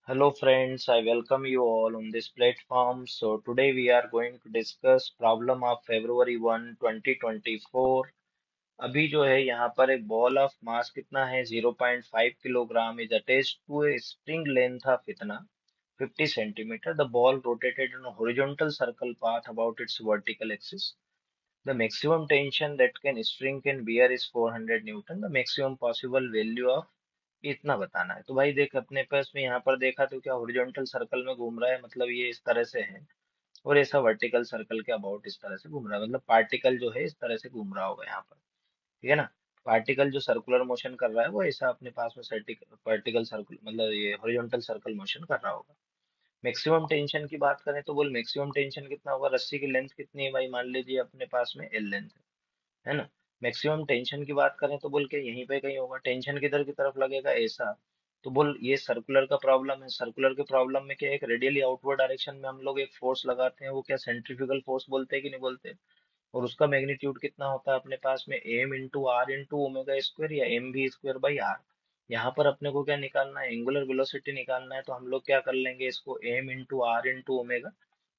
Hello friends, I welcome you all on this platform. So today we are going to discuss problem of February 1, 2024. अभी जो है यहाँ पर एक ball of mass कितना है 0.5 kilogram is attached to a string length of इतना 50 centimetre. The ball rotated in horizontal circle path about its vertical axis. The maximum tension that can string can bear is 400 Newton. The maximum possible value of इतना बताना है. तो भाई देख अपने पास में यहाँ पर देखा तो क्या हॉरिजॉन्टल सर्कल में घूम रहा है, मतलब ये इस तरह से है. और ऐसा वर्टिकल सर्कल के अबाउट इस तरह से घूम रहा है, मतलब पार्टिकल जो है इस तरह से घूम रहा होगा यहाँ पर. ठीक है ना. पार्टिकल जो सर्कुलर मोशन कर रहा है वो ऐसा अपने पास में वर्टिकल सर्कल मतलब ये हॉरिजॉन्टल सर्कल मोशन कर रहा होगा. मैक्सिमम टेंशन की बात करें तो बोल मैक्सिमम टेंशन कितना होगा. रस्सी की लेंथ कितनी है भाई, मान लीजिए अपने पास में एल लेंथ है ना. मैक्सिमम टेंशन की बात करें तो बोल के यहीं पे कहीं होगा. टेंशन किधर की तरफ लगेगा ऐसा. तो बोल ये सर्कुलर का प्रॉब्लम है. सर्कुलर के प्रॉब्लम में क्या है, एक रेडियली आउटवर्ड डायरेक्शन में हम लोग एक फोर्स लगाते हैं, वो क्या सेंट्रीफ्यूगल फोर्स बोलते हैं कि नहीं बोलते. और उसका मैग्नीट्यूड कितना होता है अपने पास में M into R into omega square या M V square by R. यहाँ पर अपने को क्या निकालना है, एंगुलर वेलोसिटी निकालना है. तो हम लोग क्या कर लेंगे इसको M into R into omega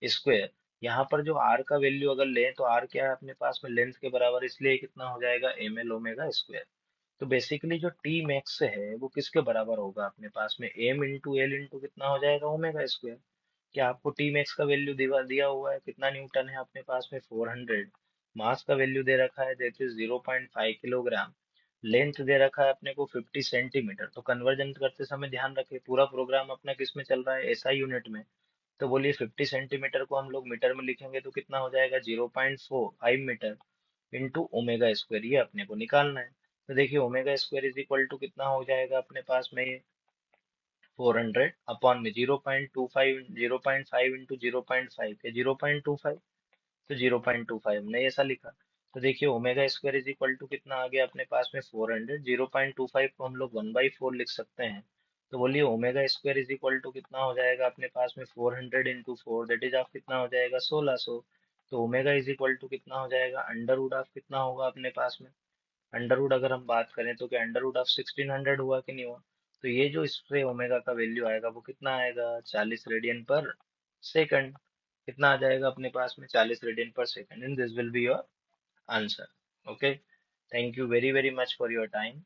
square. यहाँ पर जो आर का वैल्यू अगर लें तो आर क्या है अपने पास में लेंथ के बराबर, इसलिए कितना हो जाएगा एम एल ओमेगा स्क्वायर. तो बेसिकली जो टी मैक्स है वो किसके बराबर होगा अपने पास में एम इंटू एल इंटू कितना हो जाएगा ओमेगा स्क्वायर. क्या आपको टी मैक्स का वैल्यू दिया दिया हुआ है, कितना न्यूटन है अपने पास में 400. मास का वैल्यू दे रखा है दैट इज 0.5 किलोग्राम. लेंथ दे रखा है अपने को 50 सेंटीमीटर. तो कन्वर्जन करते समय ध्यान रखें पूरा प्रोग्राम अपना किस में चल रहा है, एसआई यूनिट में. तो बोलिए 50 सेंटीमीटर को हम लोग मीटर में लिखेंगे तो कितना हो जाएगा 0.45 मीटर इंटू ओमेगा स्क्वायर. ये अपने को निकालना है. तो देखिए omega square is equal to कितना हो जाएगा अपने पास में ये 400 अपॉन में 0.25 0.5 इंटू 0.5 है 0.25. तो 0.25 हमने ऐसा लिखा. तो देखिए omega square is equal to कितना आ गया अपने पास में 400. 0.25 को हम लोग 1/4 लिख सकते हैं. तो बोलिए omega square is equal to कितना हो जाएगा अपने पास में 400 into four that is of कितना हो जाएगा 1600. तो ओमेगा इज इक्वल टू कितना हो जाएगा अंडर रूट ऑफ कितना होगा अपने पास में. अंडर रूट अगर हम बात करें तो क्या अंडर रूट ऑफ 1600 हुआ कि नहीं हुआ. तो ये जो इससे ओमेगा का वैल्यू आएगा वो कितना आएगा 40 रेडियन पर सेकंड. कितना आ जाएगा अपने पास में 40 रेडियन पर second. And this will be your answer. Okay. Thank you very very much for your time.